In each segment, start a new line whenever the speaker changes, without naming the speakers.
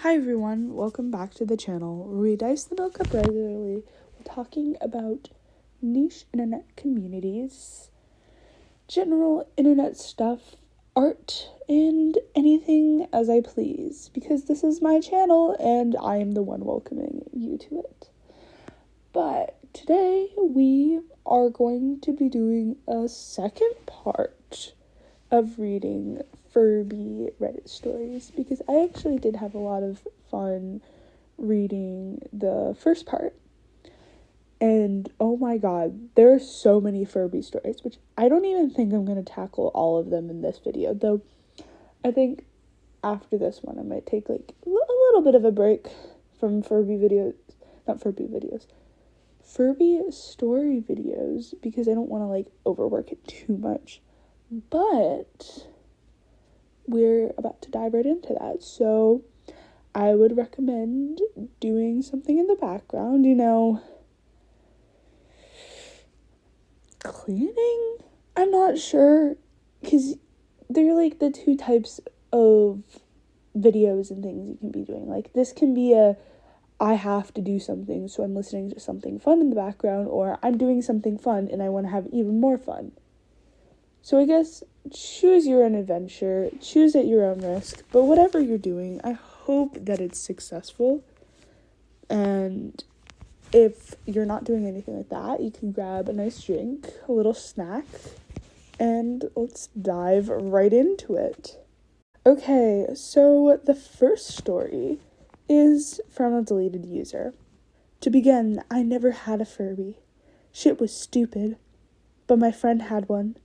Hi everyone, welcome back to the channel where we dice the milk up regularly. We're talking about niche internet communities, general internet stuff, art, and anything as I please, because this is my channel and I am the one welcoming you to it. But today we are going to be doing a second part of reading Furby Reddit stories, because I actually did have a lot of fun reading the first part. And oh my god, there are so many Furby stories, which I don't even think I'm going to tackle all of them in this video, though I think after this one I might take like a little bit of a break from Furby story videos, because I don't want to like overwork it too much. But we're about to dive right into that, so I would recommend doing something in the background, cleaning? I'm not sure, because they're like the two types of videos and things you can be doing. Like, this can be I have to do something, so I'm listening to something fun in the background, or I'm doing something fun and I want to have even more fun. So I guess choose your own adventure, choose at your own risk, but whatever you're doing, I hope that it's successful. And if you're not doing anything like that, you can grab a nice drink, a little snack, and let's dive right into it. Okay, so the first story is from a deleted user. To begin, I never had a Furby. Shit was stupid, but my friend had one.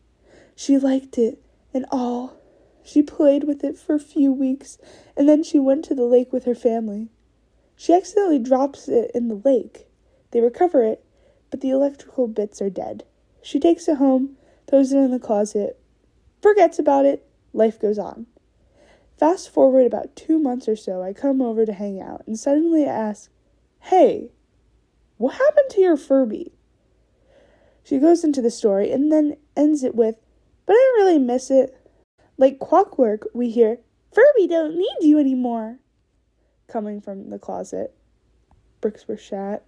She liked it and all. She played with it for a few weeks, and then she went to the lake with her family. She accidentally drops it in the lake. They recover it, but the electrical bits are dead. She takes it home, throws it in the closet, forgets about it, life goes on. Fast forward about 2 months or so, I come over to hang out, and suddenly I ask, "Hey, what happened to your Furby?" She goes into the story and then ends it with, "But I didn't really miss it." Like clockwork, we hear, "Furby don't need you anymore," coming from the closet. Bricks were shat.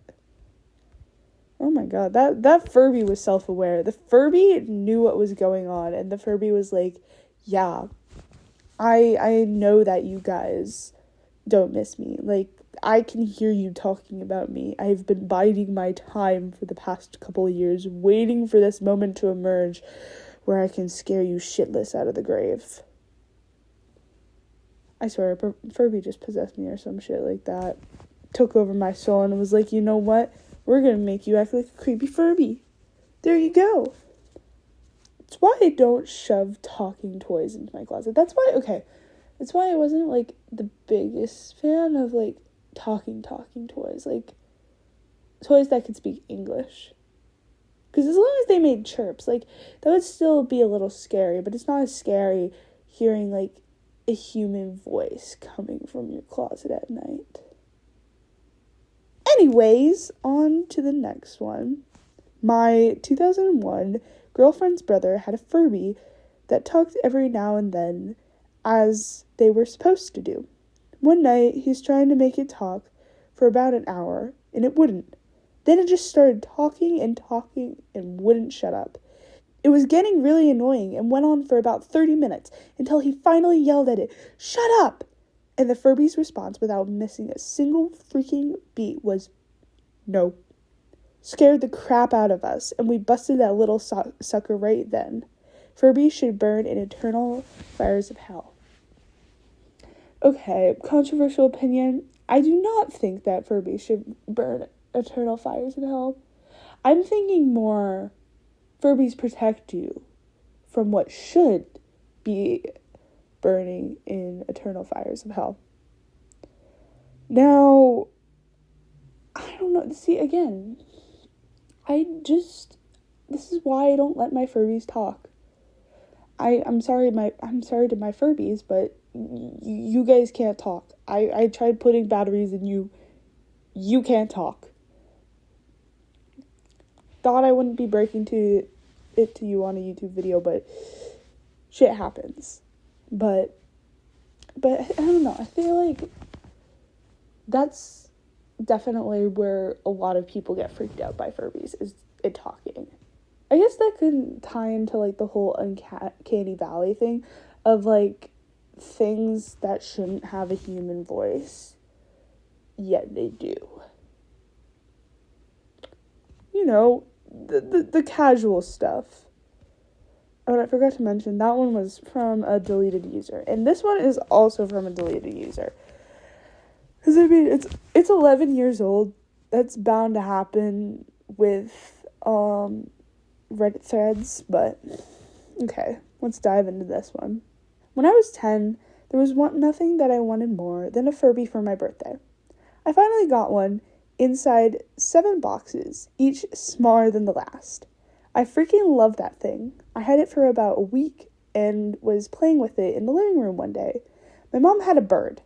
Oh my god, that Furby was self-aware. The Furby knew what was going on, and the Furby was like, yeah, I know that you guys don't miss me. Like, I can hear you talking about me. I've been biding my time for the past couple of years, waiting for this moment to emerge where I can scare you shitless out of the grave. I swear, Furby just possessed me or some shit like that. Took over my soul and was like, you know what? We're gonna make you act like a creepy Furby. There you go. That's why I don't shove talking toys into my closet. That's why I wasn't, like, the biggest fan of, like, talking toys. Like, toys that could speak English. Because as long as they made chirps, like, that would still be a little scary, but it's not as scary hearing, like, a human voice coming from your closet at night. Anyways, on to the next one. My 2001 girlfriend's brother had a Furby that talked every now and then, as they were supposed to do. One night, he's trying to make it talk for about an hour, and it wouldn't. Then it just started talking and wouldn't shut up. It was getting really annoying and went on for about 30 minutes until he finally yelled at it, "Shut up!" And the Furby's response, without missing a single freaking beat, was, "No." Scared the crap out of us, and we busted that little sucker right then. Furby should burn in eternal fires of hell. Okay, controversial opinion. I do not think that Furby should burn eternal fires in hell. I'm thinking more Furbies protect you from what should be burning in eternal fires of hell. Now, I don't know. See, again, this is why I don't let my Furbies talk. I'm sorry to my Furbies, but you guys can't talk. I tried putting batteries in you. You can't talk. Thought I wouldn't be breaking to you on a YouTube video, but shit happens. But I don't know. I feel like that's definitely where a lot of people get freaked out by Furbies, is it talking. I guess that could tie into, like, the whole uncanny valley thing of, like, things that shouldn't have a human voice, yet they do. You know, the casual stuff. Oh, and I forgot to mention, that one was from a deleted user. And this one is also from a deleted user. Because, I mean, it's 11 years old. That's bound to happen with Reddit threads, but okay, let's dive into this one. When I was 10, there was nothing that I wanted more than a Furby for my birthday. I finally got one inside 7 boxes, each smaller than the last. I freaking love that thing. I had it for about a week and was playing with it in the living room one day. My mom had a bird,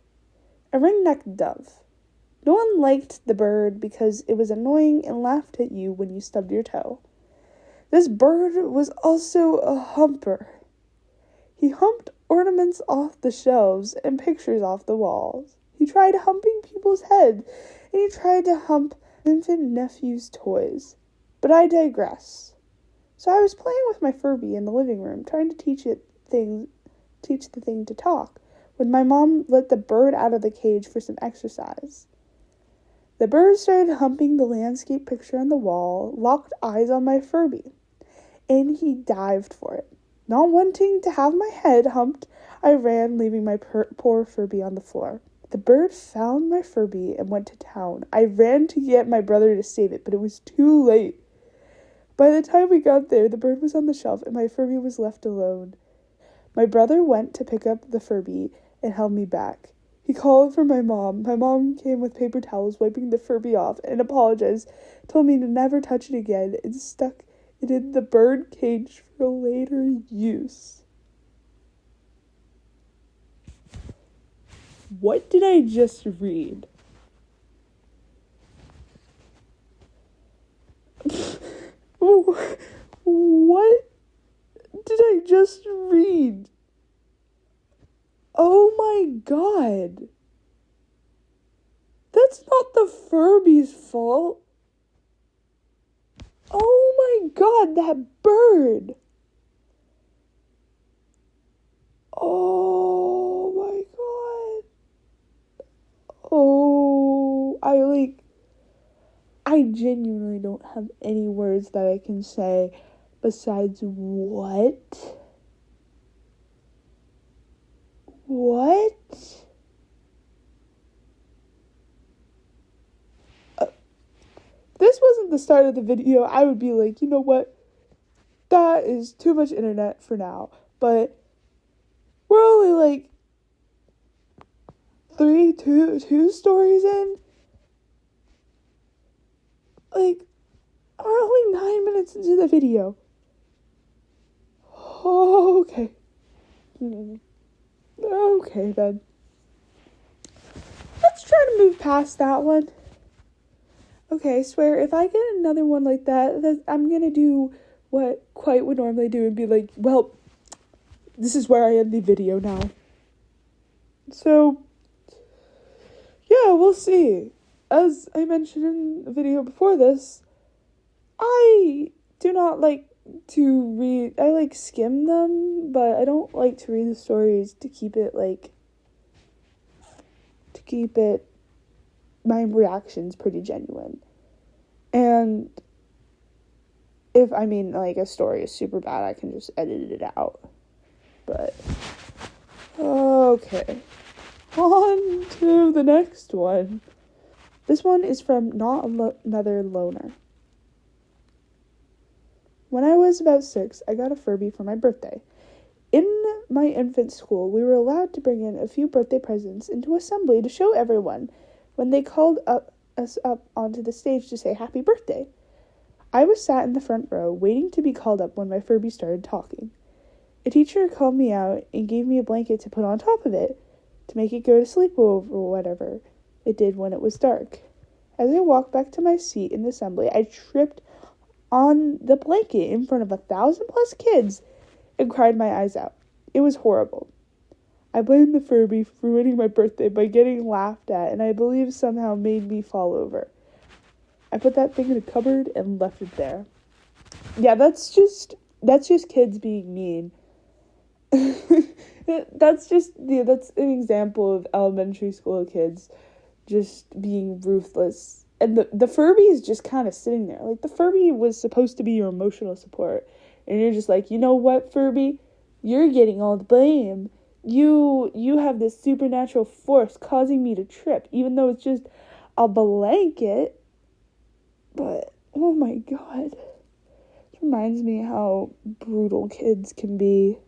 a ring-necked dove. No one liked the bird because it was annoying and laughed at you when you stubbed your toe. This bird was also a humper. He humped ornaments off the shelves and pictures off the walls. He tried humping people's heads, and he tried to hump infant nephew's toys. But I digress. So I was playing with my Furby in the living room, trying to teach the thing to talk, when my mom let the bird out of the cage for some exercise. The bird started humping the landscape picture on the wall, locked eyes on my Furby, and he dived for it. Not wanting to have my head humped, I ran, leaving my poor Furby on the floor. The bird found my Furby and went to town. I ran to get my brother to save it, but it was too late. By the time we got there, the bird was on the shelf and my Furby was left alone. My brother went to pick up the Furby and held me back. He called for my mom. My mom came with paper towels, wiping the Furby off, and apologized, told me to never touch it again, and stuck it in the bird cage for later use. What did I just read? What did I just read? Oh my god. That's not the Furby's fault. Oh my god, that bird. Oh my god. Oh, I genuinely don't have any words that I can say besides what? What? This wasn't the start of the video. I would be like, you know what? That is too much internet for now. But we're only like two stories in. Like, we're only 9 minutes into the video. Oh, okay. Okay, then. Let's try to move past that one. Okay, I swear, if I get another one like that, I'm gonna do what Quite would normally do and be like, well, this is where I end the video now. So, yeah, we'll see. As I mentioned in the video before this, I do not like to read, I like skim them, but I don't like to read the stories to keep it, my reactions pretty genuine. And if, a story is super bad, I can just edit it out. But, okay. On to the next one. This one is from Not Another Loner. When I was about 6, I got a Furby for my birthday. In my infant school, we were allowed to bring in a few birthday presents into assembly to show everyone when they called us up onto the stage to say happy birthday. I was sat in the front row, waiting to be called up when my Furby started talking. A teacher called me out and gave me a blanket to put on top of it, to make it go to sleep or whatever it did when it was dark. As I walked back to my seat in the assembly, I tripped on the blanket in front of 1,000+ kids and cried my eyes out. It was horrible. I blamed the Furby for ruining my birthday by getting laughed at, and I believe somehow made me fall over. I put that thing in a cupboard and left it there. Yeah, that's just kids being mean. That's an example of elementary school kids just being ruthless. And the Furby is just kind of sitting there. Like, the Furby was supposed to be your emotional support. And you're just like, you know what, Furby? You're getting all the blame. You have this supernatural force causing me to trip, even though it's just a blanket. But, oh my god. It reminds me how brutal kids can be.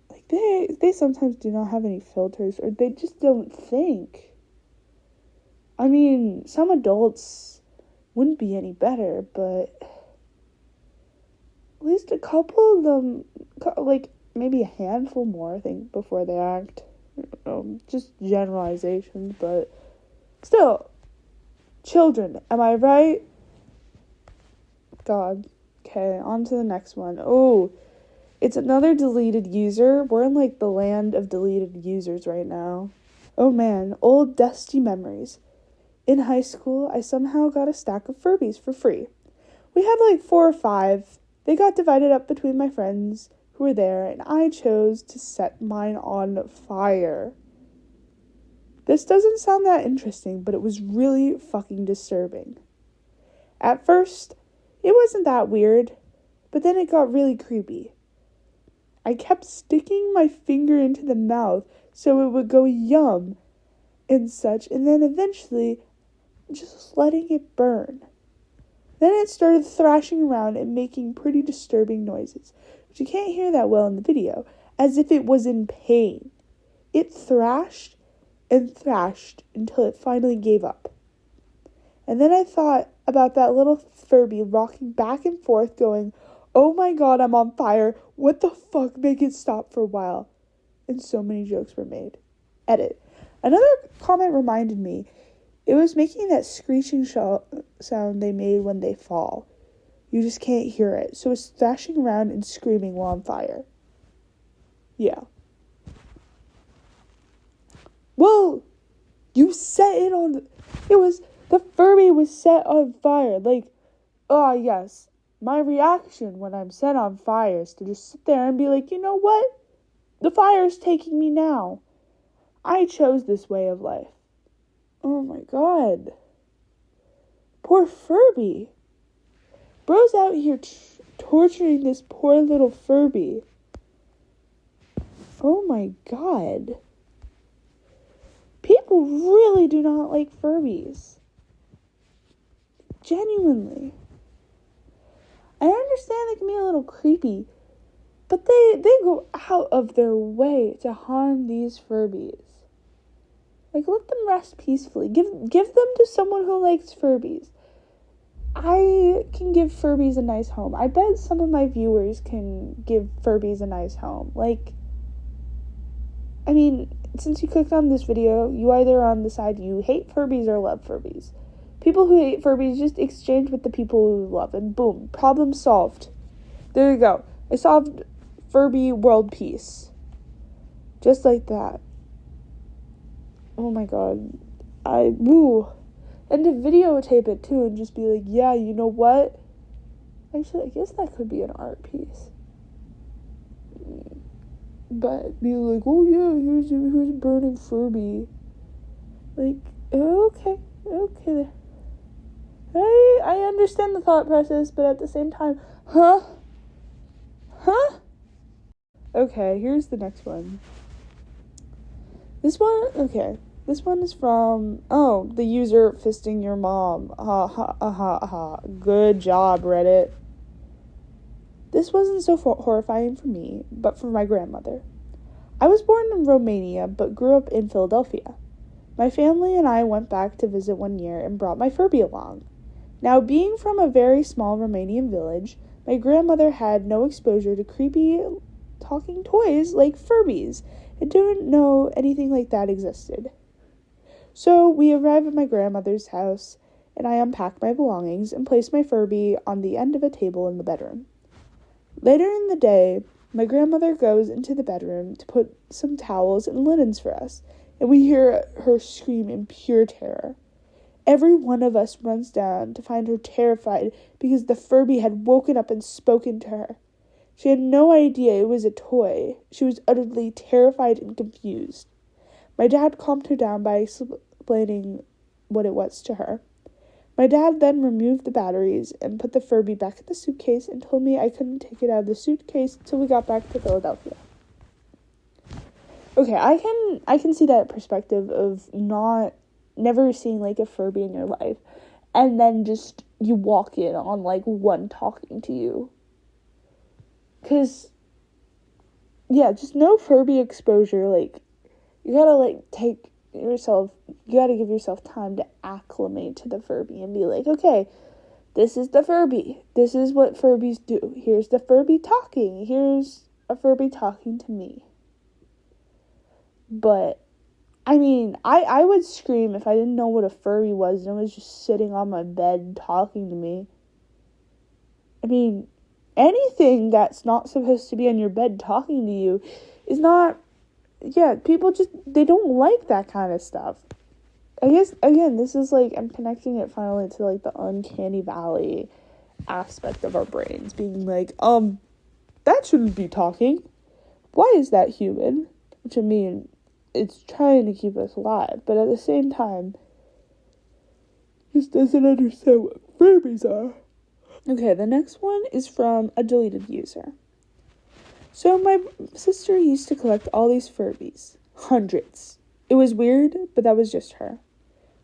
Like, they sometimes do not have any filters, or they just don't think. I mean, some adults wouldn't be any better, but at least a couple of them, like, maybe a handful more, I think, before they act. Just generalizations, but still, children, am I right? God. Okay, on to the next one. Oh, it's another deleted user. We're in, like, the land of deleted users right now. Oh man, old dusty memories. In high school, I somehow got a stack of Furbies for free. We had like 4 or 5. They got divided up between my friends who were there, and I chose to set mine on fire. This doesn't sound that interesting, but it was really fucking disturbing. At first, it wasn't that weird, but then it got really creepy. I kept sticking my finger into the mouth so it would go yum and such, and then eventually just letting it burn. Then it started thrashing around and making pretty disturbing noises, which you can't hear that well in the video, as if it was in pain. It thrashed and thrashed until it finally gave up. And then I thought about that little Furby rocking back and forth going, "Oh my god, I'm on fire. What the fuck? Make it stop for a while." And so many jokes were made. Edit. Another comment reminded me, it was making that screeching sound they made when they fall. You just can't hear it. So it's thrashing around and screaming while on fire. Yeah. Well, you set it on the Furby was set on fire. Like, oh yes. My reaction when I'm set on fire is to just sit there and be like, you know what? The fire's taking me now. I chose this way of life. Oh my god. Poor Furby. Bro's out here torturing this poor little Furby. Oh my god. People really do not like Furbies. Genuinely. I understand they can be a little creepy, but they go out of their way to harm these Furbies. Like, let them rest peacefully. Give them to someone who likes Furbies. I can give Furbies a nice home. I bet some of my viewers can give Furbies a nice home. Like, I mean, since you clicked on this video, you either are on the side you hate Furbies or love Furbies. People who hate Furbies just exchange with the people who love, and boom, problem solved. There you go. I solved Furby world peace. Just like that. Oh my god. And to videotape it too and just be like, yeah, you know what? Actually, I guess that could be an art piece. But be like, oh yeah, here's a burning Furby. Like, okay. I understand the thought process, but at the same time, huh? Okay, here's the next one. This one is from, the user fisting your mom. Good job, Reddit. This wasn't so horrifying for me, but for my grandmother. I was born in Romania, but grew up in Philadelphia. My family and I went back to visit one year and brought my Furby along. Now, being from a very small Romanian village, my grandmother had no exposure to creepy talking toys like Furbies and didn't know anything like that existed. So we arrived at my grandmother's house, and I unpacked my belongings and placed my Furby on the end of a table in the bedroom. Later in the day, My grandmother goes into the bedroom to put some towels and linens for us, and we hear her scream in pure terror. Every one of us runs down to find her terrified because the Furby had woken up and spoken to her. She had no idea it was a toy. She was utterly terrified and confused. My dad calmed her down by explaining what it was to her. My dad then removed the batteries and put the Furby back in the suitcase and told me I couldn't take it out of the suitcase until we got back to Philadelphia. Okay, I can see that perspective of never seeing, like, a Furby in your life, and then just you walk in on, like, one talking to you. Because, yeah, just no Furby exposure. Like, you gotta, like, you gotta give yourself time to acclimate to the Furby and be like, okay, this is the Furby. This is what Furbies do. Here's the Furby talking. Here's a Furby talking to me. But, I mean, I would scream if I didn't know what a Furby was and it was just sitting on my bed talking to me. I mean, anything that's not supposed to be on your bed talking to you is not, people just, they don't like that kind of stuff. I guess, again, this is like, I'm connecting it finally to, like, the uncanny valley aspect of our brains, being like, that shouldn't be talking. Why is that human? Which, I mean, it's trying to keep us alive, but at the same time, just doesn't understand what Furbies are. Okay, the next one is from a deleted user. So my sister used to collect all these Furbies. Hundreds. It was weird, but that was just her.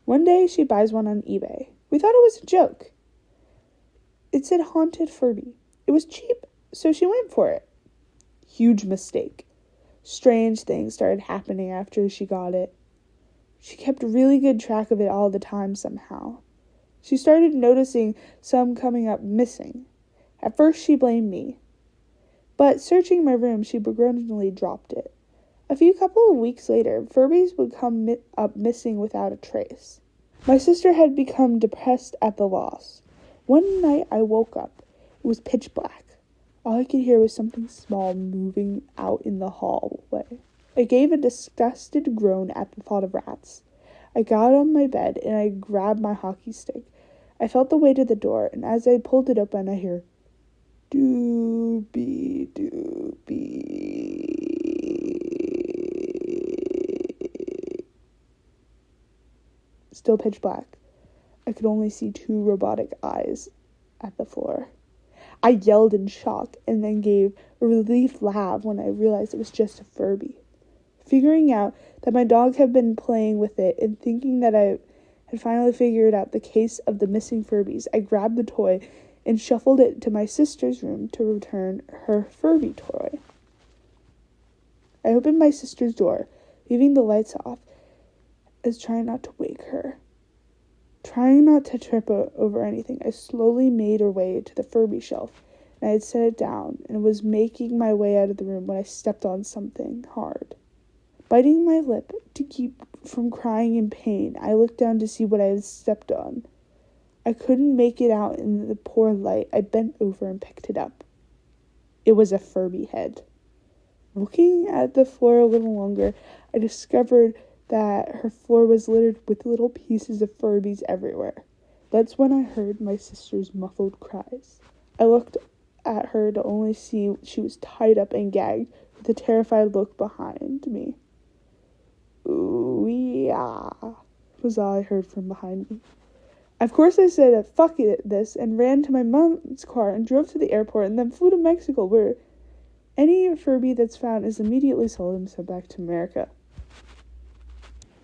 One day, she buys one on eBay. We thought it was a joke. It said Haunted Furby. It was cheap, so she went for it. Huge mistake. Strange things started happening after she got it. She kept really good track of it all the time somehow. She started noticing some coming up missing. At first, she blamed me. But searching my room, she begrudgingly dropped it. A couple of weeks later, Furbies would come up missing without a trace. My sister had become depressed at the loss. One night I woke up. It was pitch black. All I could hear was something small moving out in the hallway. I gave a disgusted groan at the thought of rats. I got on my bed and I grabbed my hockey stick. I felt the way to the door, and as I pulled it open, I hear, "Doobie, doobie." Still pitch black. I could only see two robotic eyes at the floor. I yelled in shock and then gave a relieved laugh when I realized it was just a Furby. Figuring out that my dog had been playing with it and thinking that I had finally figured out the case of the missing Furbies, I grabbed the toy and shuffled it to my sister's room to return her Furby toy. I opened my sister's door, leaving the lights off, as trying not to wake her. Trying not to trip over anything, I slowly made her way to the Furby shelf, and I had set it down and was making my way out of the room when I stepped on something hard. Biting my lip to keep from crying in pain, I looked down to see what I had stepped on. I couldn't make it out in the poor light. I bent over and picked it up. It was a Furby head. Looking at the floor a little longer, I discovered that her floor was littered with little pieces of Furbies everywhere. That's when I heard my sister's muffled cries. I looked at her to only see she was tied up and gagged with a terrified look behind me. "Ooh, yeah," was all I heard from behind me. Of course I said fuck this and ran to my mom's car and drove to the airport and then flew to Mexico, where any Furby that's found is immediately sold and sent back to America.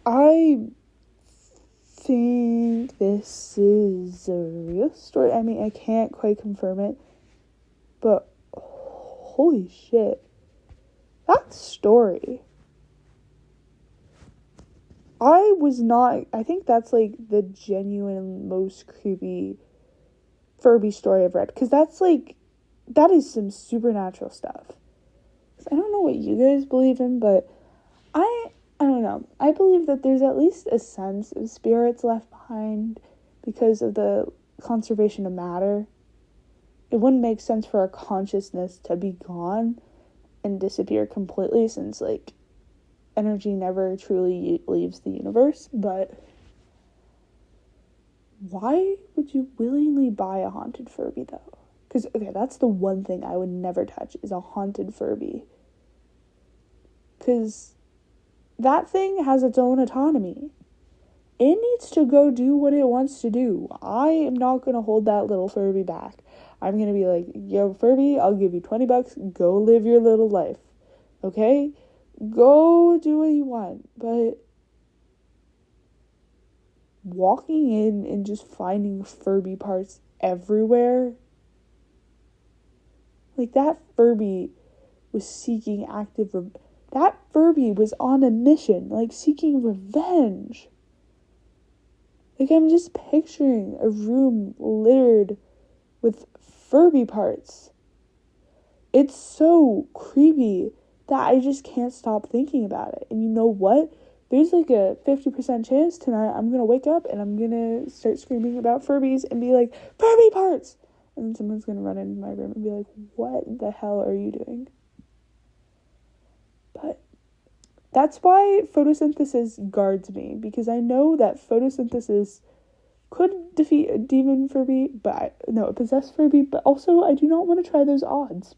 I think this is a real story. I mean, I can't quite confirm it, but holy shit. That story. I think that's like the genuine most creepy Furby story I've read, because that is some supernatural stuff. I don't know what you guys believe in, but I don't know. I believe that there's at least a sense of spirits left behind because of the conservation of matter. It wouldn't make sense for our consciousness to be gone, and disappear completely, since, like, energy never truly leaves the universe. But why would you willingly buy a haunted Furby, though? Because, okay, that's the one thing I would never touch, is a haunted Furby. Because that thing has its own autonomy. It needs to go do what it wants to do. I am not going to hold that little Furby back. I'm going to be like, yo, Furby, I'll give you $20. Go live your little life. Okay? Go do what you want. But walking in and just finding Furby parts everywhere, like, that Furby was seeking that Furby was on a mission, like, seeking revenge. Like, I'm just picturing a room littered with Furby parts. It's so creepy that I just can't stop thinking about it. And you know what? There's like a 50% chance tonight I'm going to wake up and I'm going to start screaming about Furbies and be like, Furby parts! And then someone's going to run into my room and be like, what the hell are you doing? But that's why photosynthesis guards me, because I know that photosynthesis could defeat a demon Furby, a possessed Furby, but also I do not want to try those odds.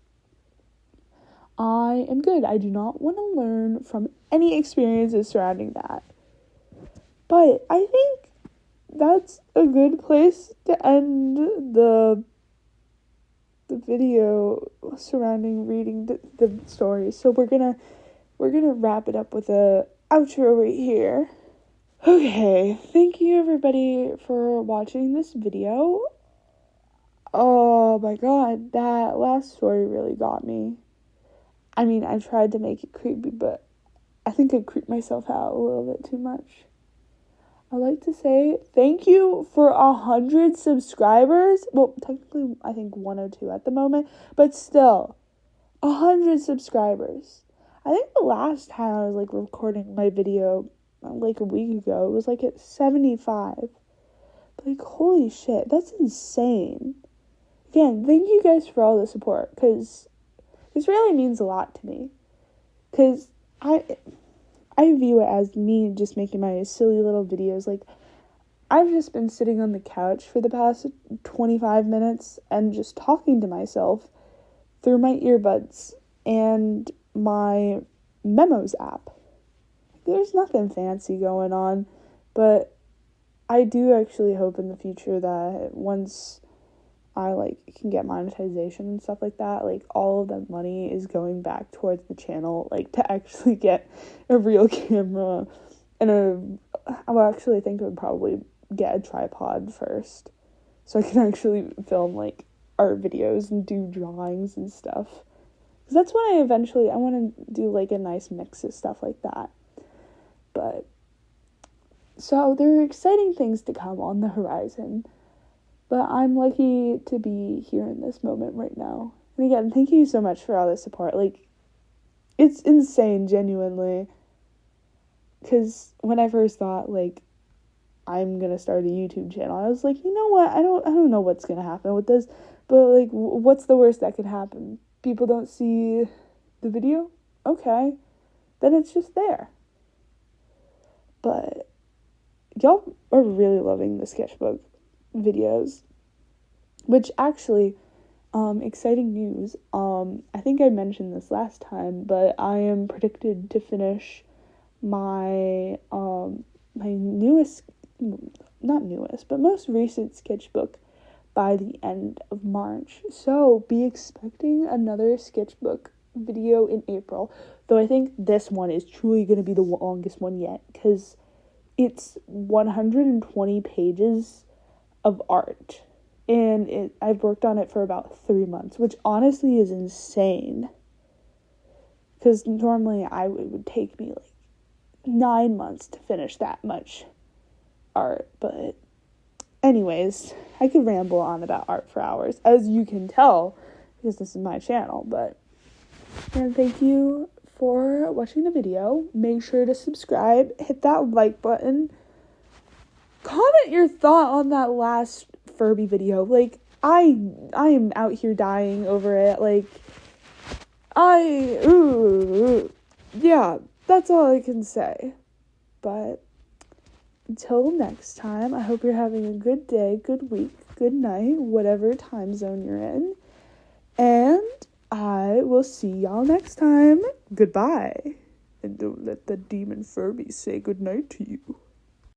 I am good. I do not want to learn from any experiences surrounding that. But I think that's a good place to end the video surrounding reading the story. So we're gonna wrap it up with a outro right here. Okay, thank you everybody for watching this video. Oh my god, that last story really got me. I mean, I tried to make it creepy, but I think I creeped myself out a little bit too much. I'd like to say thank you for 100 subscribers. Well, technically, I think 102 at the moment, but still, 100 subscribers. I think the last time I was, like, recording my video, like, a week ago, it was, like, at 75. Like, holy shit, that's insane. Again, thank you guys for all the support, because this really means a lot to me. Because I view it as me just making my silly little videos. Like, I've just been sitting on the couch for the past 25 minutes and just talking to myself through my earbuds and my Memos app. There's nothing fancy going on, but I do actually hope in the future that once I, like, can get monetization and stuff like that, like, all of that money is going back towards the channel, like, to actually get a real camera and I think I would probably get a tripod first, so I can actually film, like, art videos and do drawings and stuff, because that's when I want to do, like, a nice mix of stuff like that. But, so, there are exciting things to come on the horizon. But I'm lucky to be here in this moment right now. And again, thank you so much for all the support. Like, it's insane, genuinely. Because when I first thought, like, I'm gonna start a YouTube channel, I was like, you know what? I don't know what's gonna happen with this. But, like, what's the worst that could happen? People don't see the video? Okay. Then it's just there. But y'all are really loving the sketchbook videos, which actually, exciting news, I think I mentioned this last time, but I am predicted to finish my most recent sketchbook by the end of March, so be expecting another sketchbook video in April, though I think this one is truly going to be the longest one yet, because it's 120 pages of art, and I've worked on it for about 3 months, which honestly is insane, because normally it would take me like 9 months to finish that much art. But anyways, I could ramble on about art for hours, as you can tell, because this is my channel. But and thank you for watching the video. Make sure to subscribe, hit that like button. Comment your thought on that last Furby video. Like, I am out here dying over it. Like, Yeah, that's all I can say. But until next time, I hope you're having a good day, good week, good night, whatever time zone you're in. And I will see y'all next time. Goodbye. And don't let the demon Furby say goodnight to you.